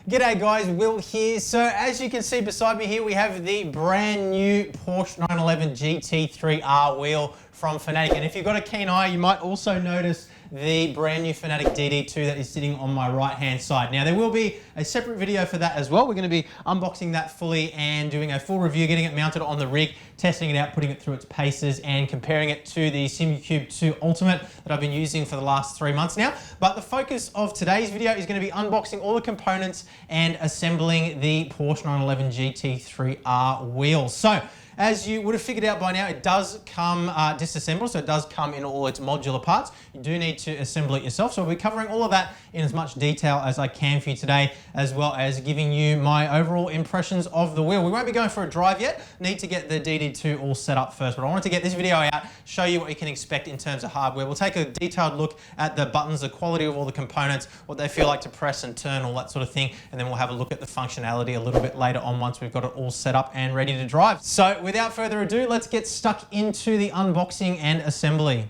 G'day guys, Will here. So as you can see beside me here, we have the brand new Porsche 911 GT3 R wheel from Fanatec. And if you've got a keen eye, you might also notice the brand new Fanatec DD2 that is sitting on my right hand side. Now there will be a separate video for that as well. We're going to be unboxing that fully and doing a full review, getting it mounted on the rig, testing it out, putting it through its paces and comparing it to the SimuCube 2 Ultimate that I've been using for the last 3 months now. But the focus of today's video is going to be unboxing all the components and assembling the Porsche 911 GT3 R wheel. So as you would have figured out by now, it does come disassembled, so it does come in all its modular parts. You do need to assemble it yourself, so we'll be covering all of that in as much detail as I can for you today, as well as giving you my overall impressions of the wheel. We won't be going for a drive yet, need to get the DD2 all set up first, but I wanted to get this video out, show you what you can expect in terms of hardware. We'll take a detailed look at the buttons, the quality of all the components, what they feel like to press and turn, all that sort of thing, and then we'll have a look at the functionality a little bit later on once we've got it all set up and ready to drive. So without further ado, let's get stuck into the unboxing and assembly.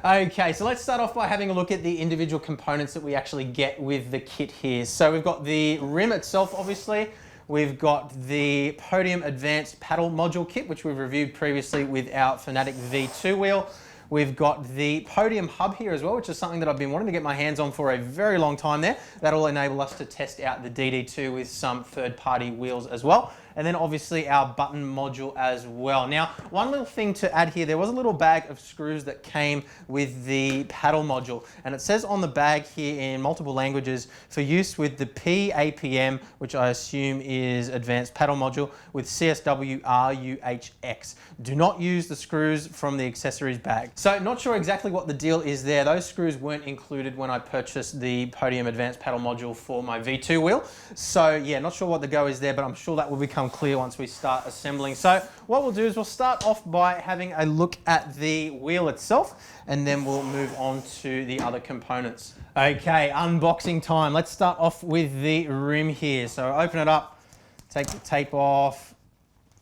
Okay, so let's start off by having a look at the individual components that we actually get with the kit here. So we've got the rim itself, obviously. We've got the Podium Advanced Paddle Module Kit, which we've reviewed previously with our Fanatec V2 wheel. We've got the Podium Hub here as well, which is something that I've been wanting to get my hands on for a very long time there. That'll enable us to test out the DD2 with some third-party wheels as well. And then obviously our button module as well. Now, one little thing to add here, there was a little bag of screws that came with the paddle module. And it says on the bag here in multiple languages, for use with the PAPM, which I assume is Advanced Paddle Module, with CSW RUHX. Do not use the screws from the accessories bag. So not sure exactly what the deal is there. Those screws weren't included when I purchased the Podium Advanced Paddle Module for my V2 wheel. So yeah, not sure what the go is there, but I'm sure that will become clear once we start assembling. So what we'll do is we'll start off by having a look at the wheel itself, and then we'll move on to the other components. Okay, unboxing time. Let's start off with the rim here. So open it up, take the tape off,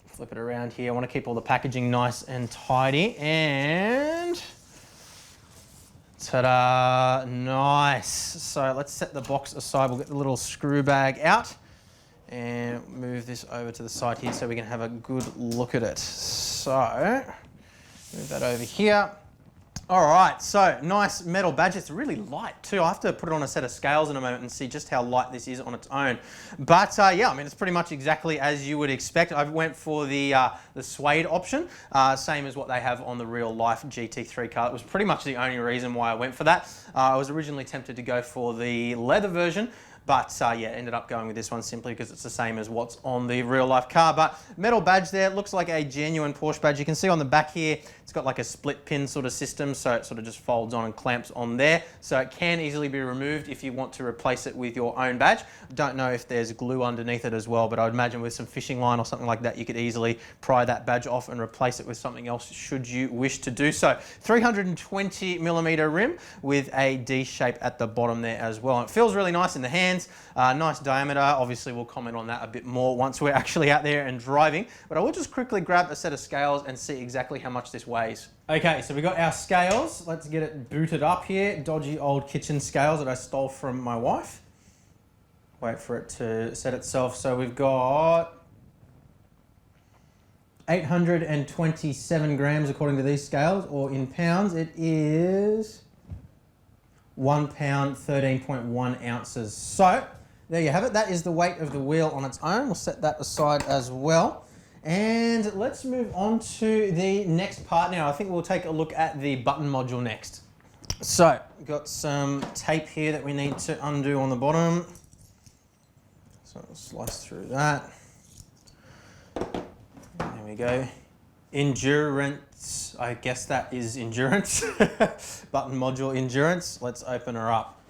flip it around here. I want to keep all the packaging nice and tidy, and ta-da, nice. So let's set the box aside. We'll get the little screw bag out and move this over to the side here so we can have a good look at it. So move that over here. All right, so nice metal badge. It's really light too. I have to put it on a set of scales in a moment and see just how light this is on its own. But yeah, I mean, it's pretty much exactly as you would expect. I went for the Suede option, same as what they have on the real life GT3 car. It was pretty much the only reason why I went for that. I was originally tempted to go for the leather version, but yeah, ended up going with this one simply because it's the same as what's on the real life car. But metal badge there, looks like a genuine Porsche badge. You can see on the back here, it's got like a split pin sort of system, so it sort of just folds on and clamps on there. So it can easily be removed if you want to replace it with your own badge. Don't know if there's glue underneath it as well, but I would imagine with some fishing line or something like that, you could easily pry that badge off and replace it with something else should you wish to do so. 320mm rim with a D shape at the bottom there as well. And it feels really nice in the hands. Nice diameter. Obviously, we'll comment on that a bit more once we're actually out there and driving. But I will just quickly grab a set of scales and see exactly how much this weighs. Okay, so we got our scales. Let's get it booted up here. Dodgy old kitchen scales that I stole from my wife. Wait for it to set itself. So we've got 827 grams according to these scales, or in pounds, it is 1 pound, 13.1 ounces. So there you have it. That is the weight of the wheel on its own. We'll set that aside as well. And let's move on to the next part now. I think we'll take a look at the button module next. So we've got some tape here that we need to undo on the bottom. So we'll slice through that. There we go. Endurance, I guess that is endurance. Button module endurance. Let's open her up.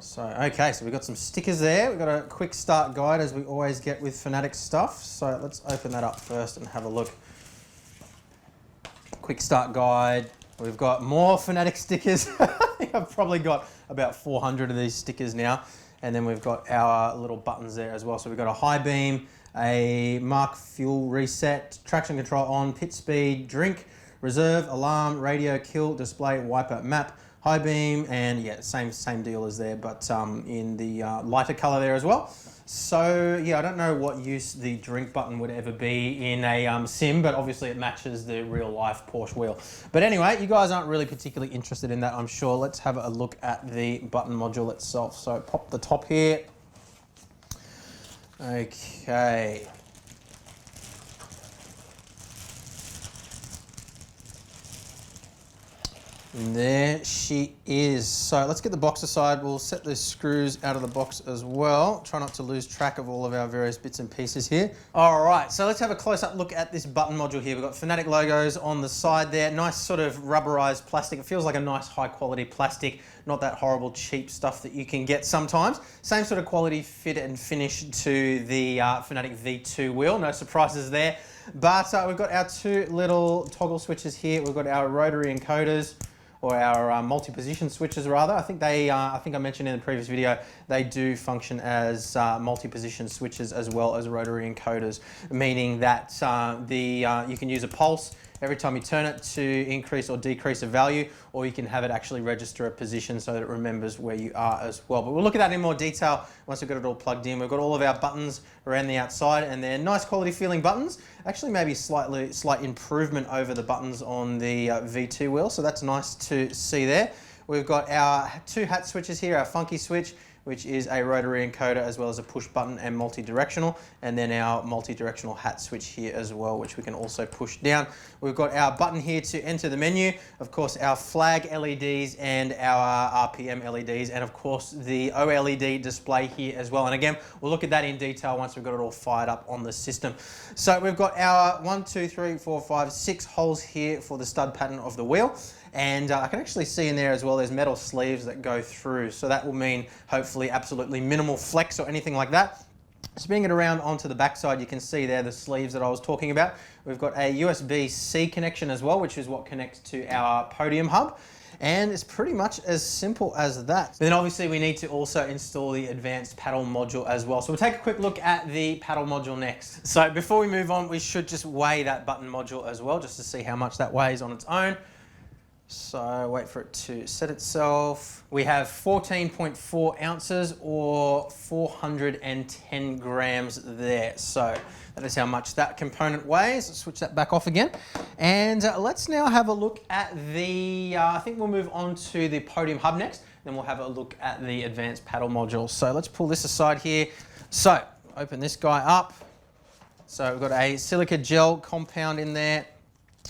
So, okay, so we've got some stickers there. We've got a quick start guide as we always get with Fanatec stuff. So let's open that up first and have a look. Quick start guide. We've got more Fanatec stickers. I think I've probably got about 400 of these stickers now. And then we've got our little buttons there as well. So we've got a high beam, a mark fuel reset, traction control on, pit speed, drink, reserve, alarm, radio, kill, display, wiper, map, high beam, and yeah, same deal as there, but in the lighter color there as well. So yeah, I don't know what use the drink button would ever be in a sim, but obviously it matches the real life Porsche wheel. But anyway, you guys aren't really particularly interested in that, I'm sure. Let's have a look at the button module itself. So pop the top here. Okay. And there she is. So let's get the box aside. We'll set the screws out of the box as well. Try not to lose track of all of our various bits and pieces here. All right, so let's have a close-up look at this button module here. We've got Fanatec logos on the side there. Nice sort of rubberized plastic. It feels like a nice high-quality plastic, not that horrible cheap stuff that you can get sometimes. Same sort of quality, fit and finish to the Fanatec V2 wheel. No surprises there. But we've got our two little toggle switches here. We've got our rotary encoders, or our multi-position switches rather. I think I mentioned in the previous video, they do function as multi-position switches as well as rotary encoders, meaning that you can use a pulse every time you turn it to increase or decrease a value, or you can have it actually register a position so that it remembers where you are as well. But we'll look at that in more detail once we've got it all plugged in. We've got all of our buttons around the outside, and they're nice quality feeling buttons. Actually maybe slight improvement over the buttons on the V2 wheel, so that's nice to see there. We've got our two hat switches here, our funky switch, which is a rotary encoder as well as a push button and multi-directional, and then our multi-directional hat switch here as well, which we can also push down. We've got our button here to enter the menu, of course our flag LEDs and our RPM LEDs, and of course the OLED display here as well. And again, we'll look at that in detail once we've got it all fired up on the system. So we've got our 1, 2, 3, 4, 5, 6 holes here for the stud pattern of the wheel. And I can actually see in there as well, there's metal sleeves that go through. So that will mean hopefully absolutely minimal flex or anything like that. Spinning it around onto the backside, you can see there the sleeves that I was talking about. We've got a USB-C connection as well, which is what connects to our Podium Hub. And it's pretty much as simple as that. But then obviously we need to also install the advanced paddle module as well. So we'll take a quick look at the paddle module next. So before we move on, we should just weigh that button module as well, just to see how much that weighs on its own. So wait for it to set itself. We have 14.4 ounces or 410 grams there. So that is how much that component weighs. Let's switch that back off again. And let's now have a look at the, I think we'll move on to the Podium Hub next. Then we'll have a look at the advanced paddle module. So let's pull this aside here. So open this guy up. So we've got a silica gel compound in there.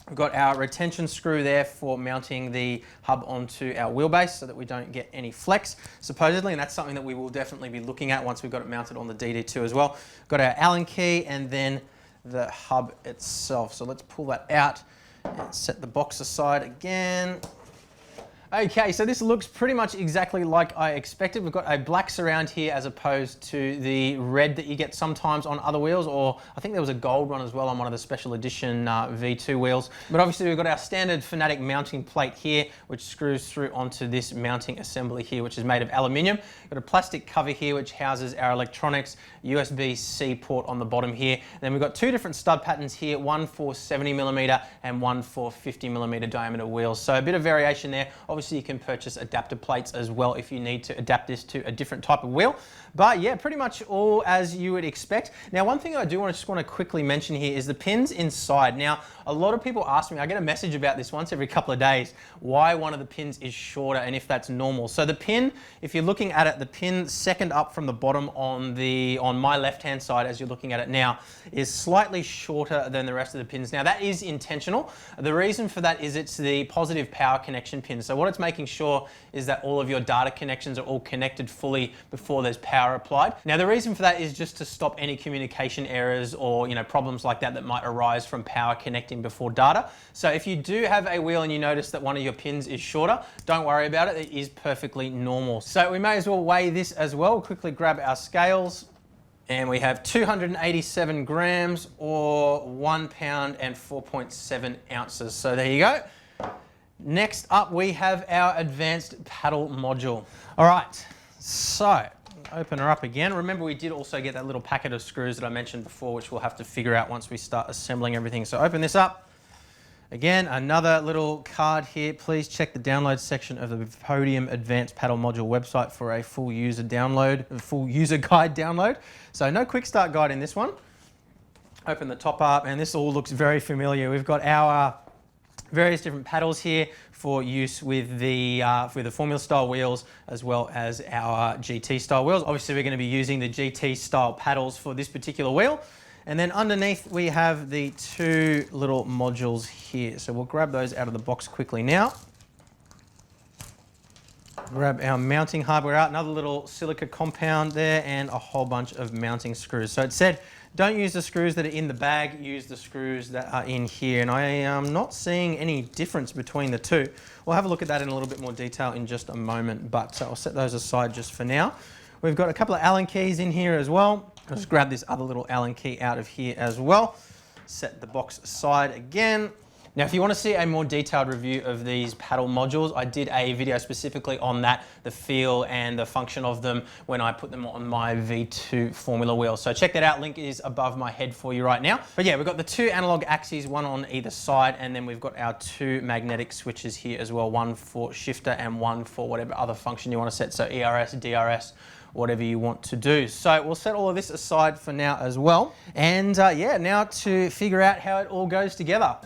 We've got our retention screw there for mounting the hub onto our wheelbase so that we don't get any flex, supposedly, and that's something that we will definitely be looking at once we've got it mounted on the DD2 as well. Got our Allen key and then the hub itself. So let's pull that out and set the box aside again. Okay, so this looks pretty much exactly like I expected. We've got a black surround here as opposed to the red that you get sometimes on other wheels, or I think there was a gold one as well on one of the special edition V2 wheels. But obviously we've got our standard Fanatec mounting plate here, which screws through onto this mounting assembly here, which is made of aluminium. Got a plastic cover here, which houses our electronics, USB-C port on the bottom here. Then we've got two different stud patterns here, one for 70mm and one for 50mm diameter wheels. So a bit of variation there. Obviously you can purchase adapter plates as well if you need to adapt this to a different type of wheel. But yeah, pretty much all as you would expect. Now, one thing I do just want to quickly mention here is the pins inside. Now, a lot of people ask me, I get a message about this once every couple of days, why one of the pins is shorter and if that's normal. So the pin, if you're looking at it, the pin second up from the bottom on my left-hand side as you're looking at it now is slightly shorter than the rest of the pins. Now, that is intentional. The reason for that is it's the positive power connection pin. So what it's making sure is that all of your data connections are all connected fully before there's power applied. Now, the reason for that is just to stop any communication errors or problems like that that might arise from power connecting before data. So if you do have a wheel and you notice that one of your pins is shorter, don't worry about it. It is perfectly normal. So we may as well weigh this as well. We'll quickly grab our scales. And we have 287 grams or 1 pound and 4.7 ounces. So there you go. Next up, we have our advanced paddle module. All right, so open her up again. Remember, we did also get that little packet of screws that I mentioned before, which we'll have to figure out once we start assembling everything. So open this up. Again, another little card here. Please check the download section of the Podium Advanced Paddle Module website for a full user download, a full user guide download. So no quick start guide in this one. Open the top up, and this all looks very familiar. We've got our various different paddles here for use with the Formula style wheels, as well as our GT style wheels. Obviously, we're going to be using the GT style paddles for this particular wheel. And then underneath we have the two little modules here. So we'll grab those out of the box quickly now. Grab our mounting hardware out, another little silica compound there, and a whole bunch of mounting screws. So it said, don't use the screws that are in the bag, use the screws that are in here. And I am not seeing any difference between the two. We'll have a look at that in a little bit more detail in just a moment, but I'll set those aside just for now. We've got a couple of Allen keys in here as well. I'll just grab this other little Allen key out of here as well. Set the box aside again. Now, if you want to see a more detailed review of these paddle modules, I did a video specifically on that, the feel and the function of them when I put them on my V2 Formula wheel. So check that out, link is above my head for you right now. But yeah, we've got the two analog axes, one on either side, and then we've got our two magnetic switches here as well, one for shifter and one for whatever other function you want to set, so ERS, DRS, whatever you want to do. So we'll set all of this aside for now as well. And yeah, now to figure out how it all goes together.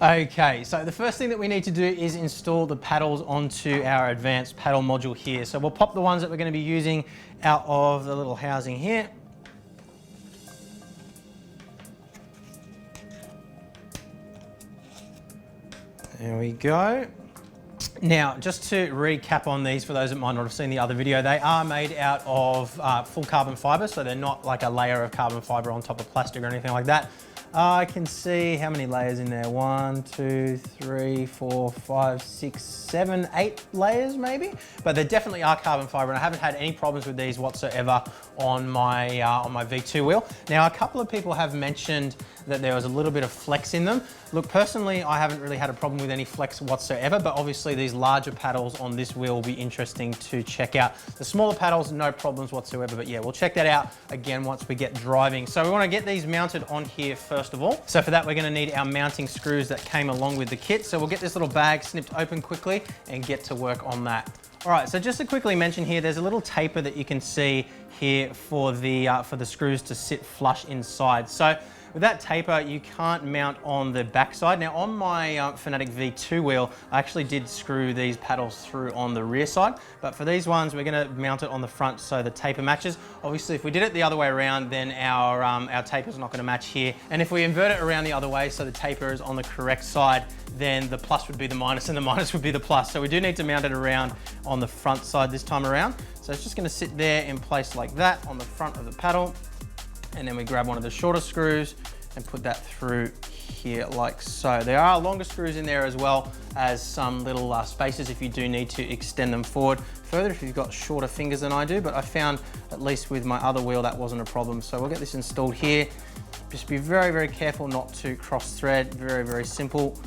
Okay, so the first thing that we need to do is install the paddles onto our advanced paddle module here. So we'll pop the ones that we're going to be using out of the little housing here. There we go. Now, just to recap on these, for those that might not have seen the other video, they are made out of full carbon fiber, so they're not like a layer of carbon fiber on top of plastic or anything like that. I can see how many layers in there. 1, 2, 3, 4, 5, 6, 7, 8 layers maybe. But they definitely are carbon fiber, and I haven't had any problems with these whatsoever on my V2 wheel. Now, a couple of people have mentioned that there was a little bit of flex in them. Look, personally, I haven't really had a problem with any flex whatsoever, but obviously these larger paddles on this wheel will be interesting to check out. The smaller paddles, no problems whatsoever, but yeah, we'll check that out again once we get driving. So we want to get these mounted on here first of all. So for that, we're going to need our mounting screws that came along with the kit. So we'll get this little bag snipped open quickly and get to work on that. All right, so just to quickly mention here, there's a little taper that you can see here for the screws to sit flush inside. So with that taper, you can't mount on the back side. Now on my Fanatec V2 wheel, I actually did screw these paddles through on the rear side, but for these ones, we're gonna mount it on the front so the taper matches. Obviously, if we did it the other way around, then our taper's not gonna match here. And if we invert it around the other way, so the taper is on the correct side, then the plus would be the minus and the minus would be the plus. So we do need to mount it around on the front side this time around. So it's just gonna sit there in place like that on the front of the paddle. And then we grab one of the shorter screws and put that through here like so. There are longer screws in there as well as some little spacers if you do need to extend them forward further if you've got shorter fingers than I do, but I found at least with my other wheel that wasn't a problem. So we'll get this installed here. Just be very, very careful not to cross thread. Very, very simple.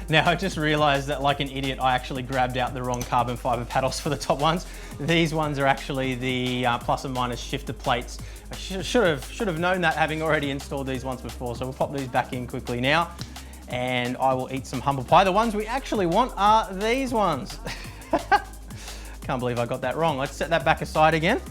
Now I just realized that like an idiot, I actually grabbed out the wrong carbon fiber paddles for the top ones. These ones are actually the plus and minus shifter plates. I should have known that having already installed these ones before. So we'll pop these back in quickly now and I will eat some humble pie. The ones we actually want are these ones. Can't believe I got that wrong. Let's set that back aside again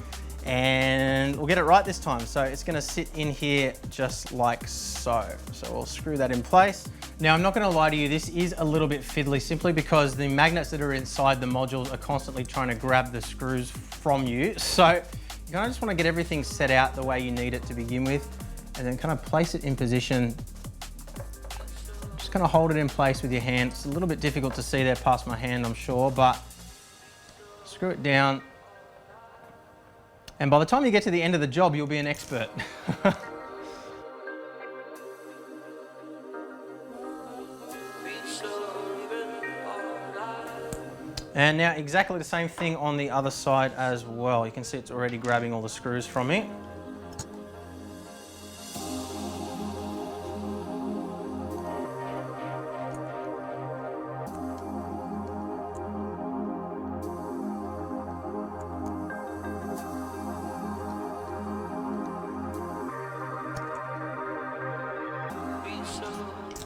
and we'll get it right this time. So it's gonna sit in here just like so. So we'll screw that in place. Now, I'm not gonna lie to you, this is a little bit fiddly simply because the magnets that are inside the modules are constantly trying to grab the screws from you. So you kind of just wanna get everything set out the way you need it to begin with and then kind of place it in position. Just kind of hold it in place with your hand. It's a little bit difficult to see there past my hand, I'm sure, but screw it down. And by the time you get to the end of the job, you'll be an expert. And now exactly the same thing on the other side as well. You can see it's already grabbing all the screws from me.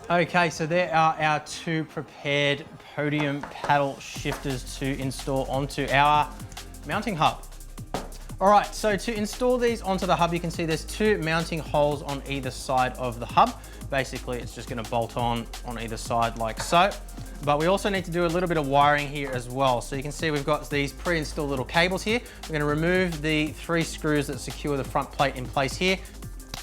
Okay, so there are our two prepared Podium paddle shifters to install onto our mounting hub. All right, so to install these onto the hub, you can see there's two mounting holes on either side of the hub. Basically, it's just gonna bolt on either side like so. But we also need to do a little bit of wiring here as well. So you can see we've got these pre-installed little cables here. We're gonna remove the 3 screws that secure the front plate in place here.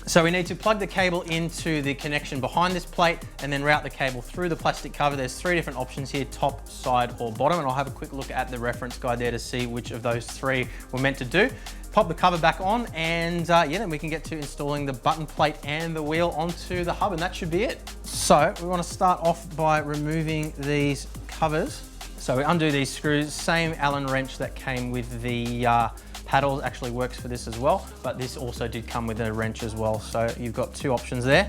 So we need to plug the cable into the connection behind this plate and then route the cable through the plastic cover. There's 3 different options here, top, side, or bottom, and I'll have a quick look at the reference guide there to see which of those 3 we're meant to do. Pop the cover back on and yeah, then we can get to installing the button plate and the wheel onto the hub, and that should be it. So we want to start off by removing these covers. So we undo these screws, same Allen wrench that came with the paddles actually works for this as well, but this also did come with a wrench as well. So you've got 2 options there.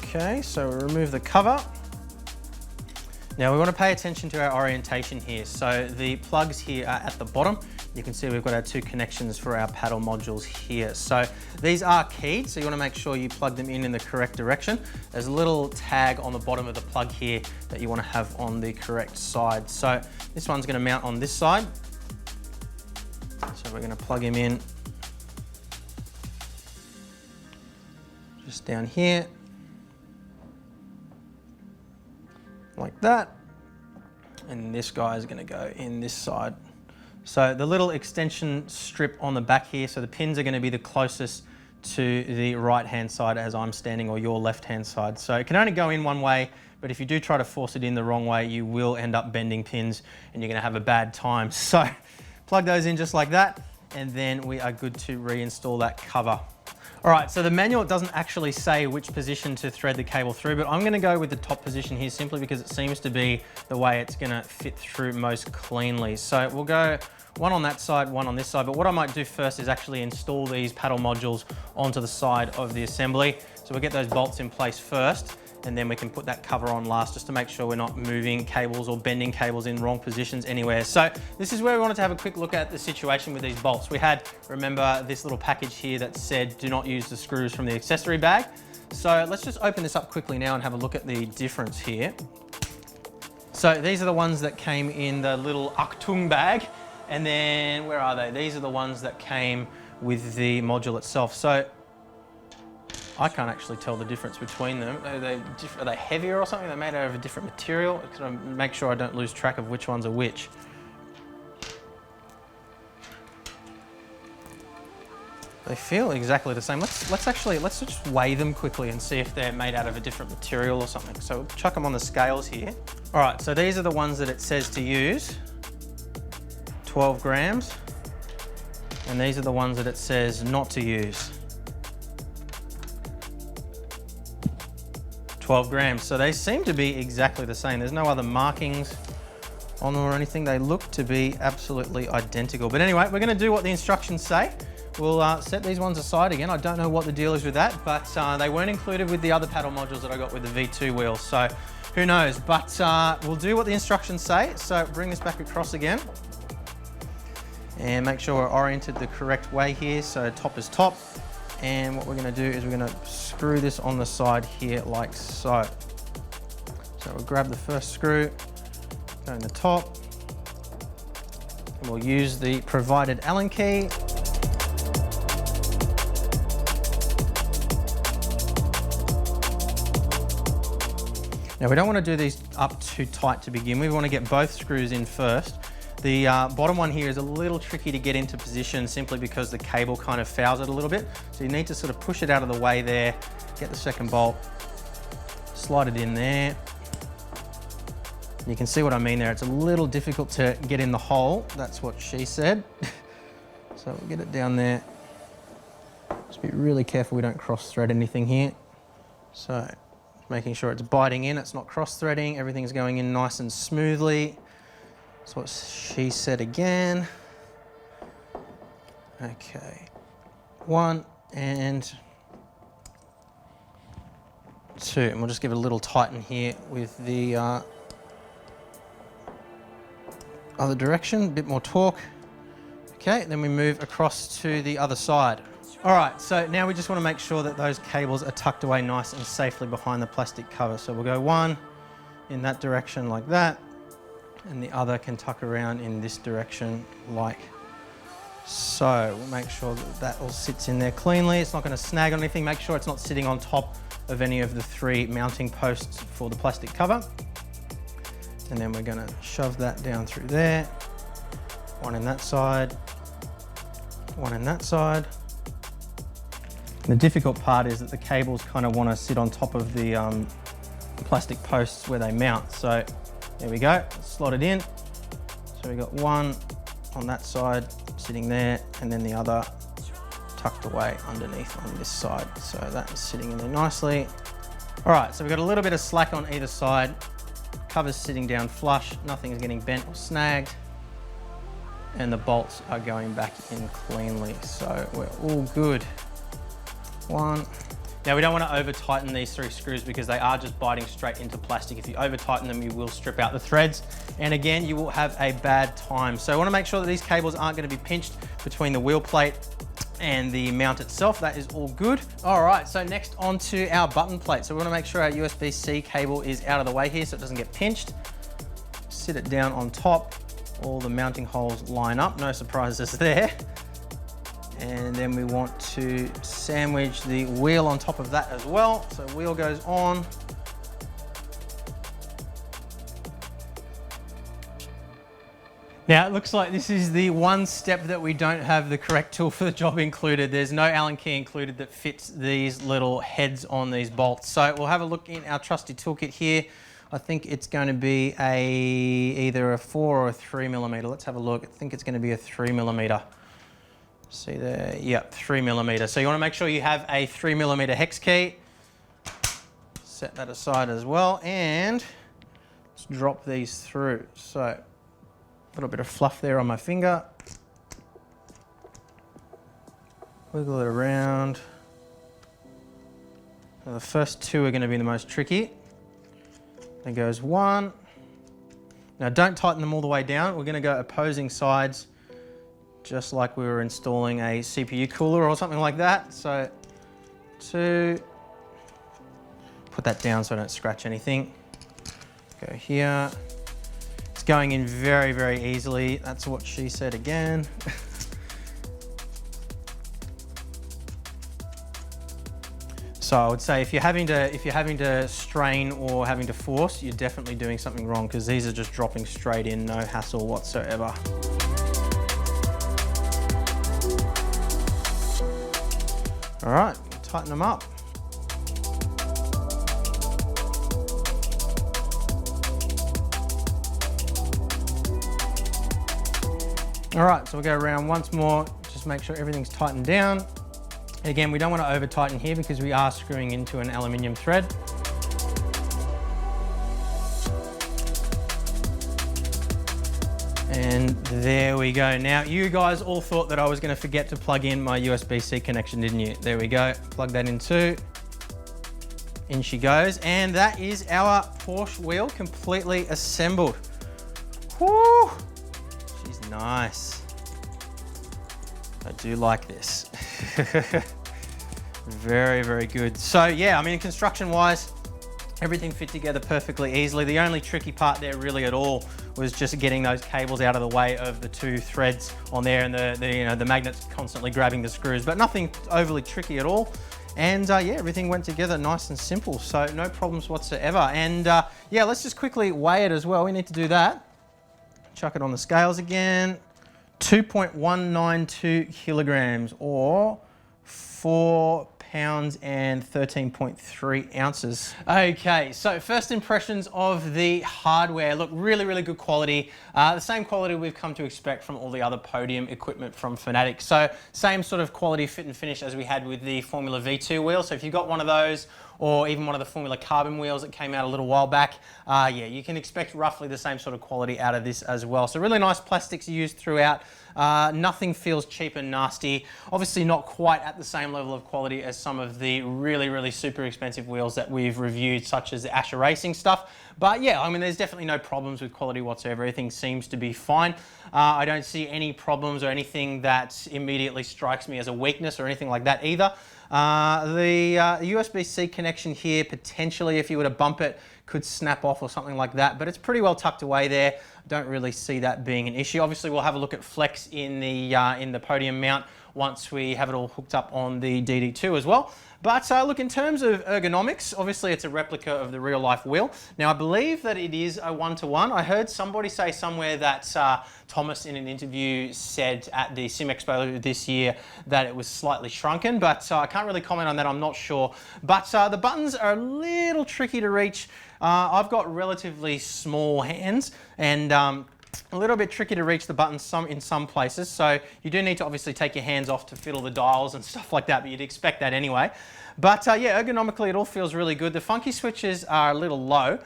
Okay, so we remove the cover. Now we want to pay attention to our orientation here. So the plugs here are at the bottom. You can see we've got our 2 connections for our paddle modules here. So these are keyed, so you want to make sure you plug them in the correct direction. There's a little tag on the bottom of the plug here that you want to have on the correct side. So this one's going to mount on this side. So we're going to plug him in just down here, like that. And this guy is going to go in this side. So the little extension strip on the back here, so the pins are going to be the closest to the right-hand side as I'm standing, or your left-hand side. So it can only go in one way, but if you do try to force it in the wrong way, you will end up bending pins and you're going to have a bad time. So plug those in just like that, and then we are good to reinstall that cover. All right, so the manual doesn't actually say which position to thread the cable through, but I'm gonna go with the top position here simply because it seems to be the way it's gonna fit through most cleanly. So we'll go one on that side, one on this side, but what I might do first is actually install these paddle modules onto the side of the assembly. So we'll get those bolts in place first, and then we can put that cover on last just to make sure we're not moving cables or bending cables in wrong positions anywhere. So this is where we wanted to have a quick look at the situation with these bolts. We had, remember, this little package here that said do not use the screws from the accessory bag. So let's just open this up quickly now and have a look at the difference here. So these are the ones that came in the little Achtung bag, and then where are they? These are the ones that came with the module itself. So I can't actually tell the difference between them. Are they heavier or something? They're made out of a different material. I'm gonna make sure I don't lose track of which ones are which. They feel exactly the same. Let's just weigh them quickly and see if they're made out of a different material or something. So we'll chuck them on the scales here. All right, so these are the ones that it says to use, 12 grams. And these are the ones that it says not to use, 12 grams. So they seem to be exactly the same. There's no other markings on them or anything. They look to be absolutely identical. But anyway, we're gonna do what the instructions say. We'll set these ones aside again. I don't know what the deal is with that, but they weren't included with the other paddle modules that I got with the V2 wheels, so who knows? But we'll do what the instructions say. So bring this back across again and make sure we're oriented the correct way here. So top is top. And what we're gonna do is we're gonna screw this on the side here like so. So we'll grab the first screw, go in the top, and we'll use the provided Allen key. Now we don't want to do these up too tight to begin with. We want to get both screws in first. The bottom one here is a little tricky to get into position simply because the cable kind of fouls it a little bit. So you need to sort of push it out of the way there, get the second bolt, slide it in there. You can see what I mean there. It's a little difficult to get in the hole. That's what she said. So we'll get it down there. Just be really careful we don't cross thread anything here. So making sure it's biting in, it's not cross threading, everything's going in nice and smoothly. That's what she said again. Okay, 1 and 2. And we'll just give it a little tighten here with the other direction, a bit more torque. Okay, then we move across to the other side. All right, so now we just want to make sure that those cables are tucked away nice and safely behind the plastic cover. So we'll go one in that direction like that, and the other can tuck around in this direction like so. We'll make sure that that all sits in there cleanly. It's not going to snag on anything. Make sure it's not sitting on top of any of the 3 mounting posts for the plastic cover. And then we're going to shove that down through there. One in that side, one in that side. The difficult part is that the cables kind of want to sit on top of the plastic posts where they mount. So there we go, slot it in. So we got one on that side sitting there, and then the other tucked away underneath on this side. So that is sitting in there nicely. All right, so we've got a little bit of slack on either side. Cover's sitting down flush, nothing's getting bent or snagged. And the bolts are going back in cleanly. So we're all good. One. Now we don't want to over tighten these 3 screws because they are just biting straight into plastic. If you over tighten them, you will strip out the threads. And again, you will have a bad time. So I want to make sure that these cables aren't going to be pinched between the wheel plate and the mount itself. That is all good. All right, so next on to our button plate. So we want to make sure our USB-C cable is out of the way here so it doesn't get pinched. Sit it down on top. All the mounting holes line up, no surprises there. And then we want to sandwich the wheel on top of that as well. So wheel goes on. Now it looks like this is the one step that we don't have the correct tool for the job included. There's no Allen key included that fits these little heads on these bolts. So we'll have a look in our trusty toolkit here. I think it's going to be either a 4 or a 3mm. Let's have a look. I think it's going to be a 3mm. See there? Yep, 3mm. So you want to make sure you have a 3mm hex key. Set that aside as well, and let's drop these through. So a little bit of fluff there on my finger. Wiggle it around. Now the first 2 are going to be the most tricky. There goes 1. Now don't tighten them all the way down. We're going to go opposing sides, just like we were installing a CPU cooler or something like that. So 2. Put that down so I don't scratch anything. Go here. It's going in very, very easily. That's what she said again. So I would say if you're having to strain or having to force, you're definitely doing something wrong, because these are just dropping straight in, no hassle whatsoever. All right, tighten them up. All right, so we'll go around once more, just make sure everything's tightened down. Again, we don't want to over tighten here because we are screwing into an aluminium thread. And there we go. Now, you guys all thought that I was going to forget to plug in my USB-C connection, didn't you? There we go. Plug that in too. In she goes. And that is our Porsche wheel completely assembled. Woo! She's nice. I do like this. Very, very good. So yeah, I mean, construction-wise, everything fit together perfectly easily. The only tricky part there really at all was just getting those cables out of the way of the 2 threads on there, and the magnets constantly grabbing the screws, but nothing overly tricky at all. And yeah, everything went together nice and simple, so no problems whatsoever. And yeah, let's just quickly weigh it as well. We need to do that. Chuck it on the scales again. 2.192 kilograms, or 4 pounds and 13.3 ounces. Okay, so first impressions of the hardware. Look, really, really good quality. The same quality we've come to expect from all the other Podium equipment from Fanatec. So same sort of quality, fit and finish as we had with the Formula V2 wheel. So if you've got one of those, or even one of the Formula Carbon wheels that came out a little while back, yeah, you can expect roughly the same sort of quality out of this as well. So really nice plastics used throughout. Nothing feels cheap and nasty. Obviously not quite at the same level of quality as some of the really, really super expensive wheels that we've reviewed, such as the Asher Racing stuff. But yeah, I mean, there's definitely no problems with quality whatsoever. Everything seems to be fine. I don't see any problems or anything that immediately strikes me as a weakness or anything like that either. The USB-C connection here, potentially, if you were to bump it, could snap off or something like that, but it's pretty well tucked away there. Don't really see that being an issue. Obviously, we'll have a look at flex in the podium mount once we have it all hooked up on the DD2 as well. But look, in terms of ergonomics, obviously it's a replica of the real life wheel. Now I believe that it is a 1-to-1. I heard somebody say somewhere that Thomas in an interview said at the Sim Expo this year that it was slightly shrunken, but I can't really comment on that, I'm not sure. But the buttons are a little tricky to reach. I've got relatively small hands and a little bit tricky to reach the buttons in some places, so you do need to obviously take your hands off to fiddle the dials and stuff like that, but you'd expect that anyway. But yeah, ergonomically it all feels really good. The funky switches are a little low.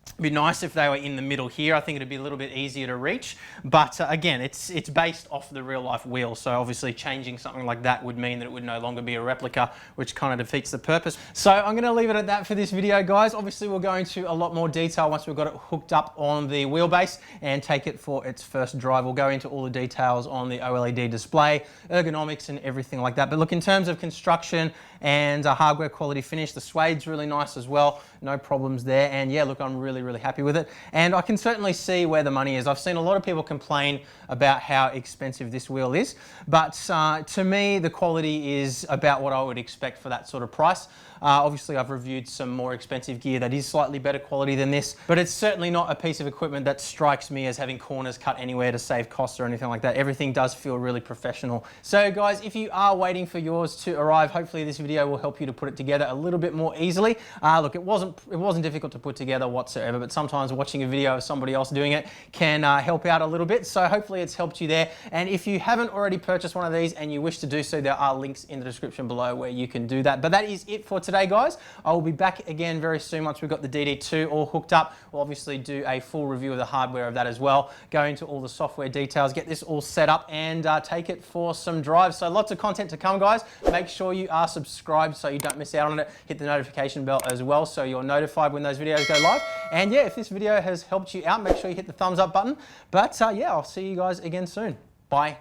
It'd be nice if they were in the middle here. I think it'd be a little bit easier to reach. But again, it's based off the real life wheel. So obviously changing something like that would mean that it would no longer be a replica, which kind of defeats the purpose. So I'm going to leave it at that for this video, guys. Obviously we'll go into a lot more detail once we've got it hooked up on the wheelbase and take it for its first drive. We'll go into all the details on the OLED display, ergonomics and everything like that. But look, in terms of construction and hardware quality finish, the Suede's really nice as well. No problems there. And yeah, look, I'm really happy with it. And I can certainly see where the money is. I've seen a lot of people complain about how expensive this wheel is, but to me, the quality is about what I would expect for that sort of price. Obviously, I've reviewed some more expensive gear that is slightly better quality than this, but it's certainly not a piece of equipment that strikes me as having corners cut anywhere to save costs or anything like that. Everything does feel really professional. So guys, if you are waiting for yours to arrive, hopefully this video will help you to put it together a little bit more easily. Look, it wasn't difficult to put together whatsoever, but sometimes watching a video of somebody else doing it can help out a little bit. So hopefully it's helped you there. And if you haven't already purchased one of these and you wish to do so, there are links in the description below where you can do that. But that is it for today, guys. I will be back again very soon once we've got the DD2 all hooked up. We'll obviously do a full review of the hardware of that as well, go into all the software details, get this all set up and take it for some drives. So lots of content to come, guys. Make sure you are subscribed so you don't miss out on it. Hit the notification bell as well so you're notified when those videos go live. And yeah, if this video has helped you out, make sure you hit the thumbs up button. But yeah, I'll see you guys again soon. Bye.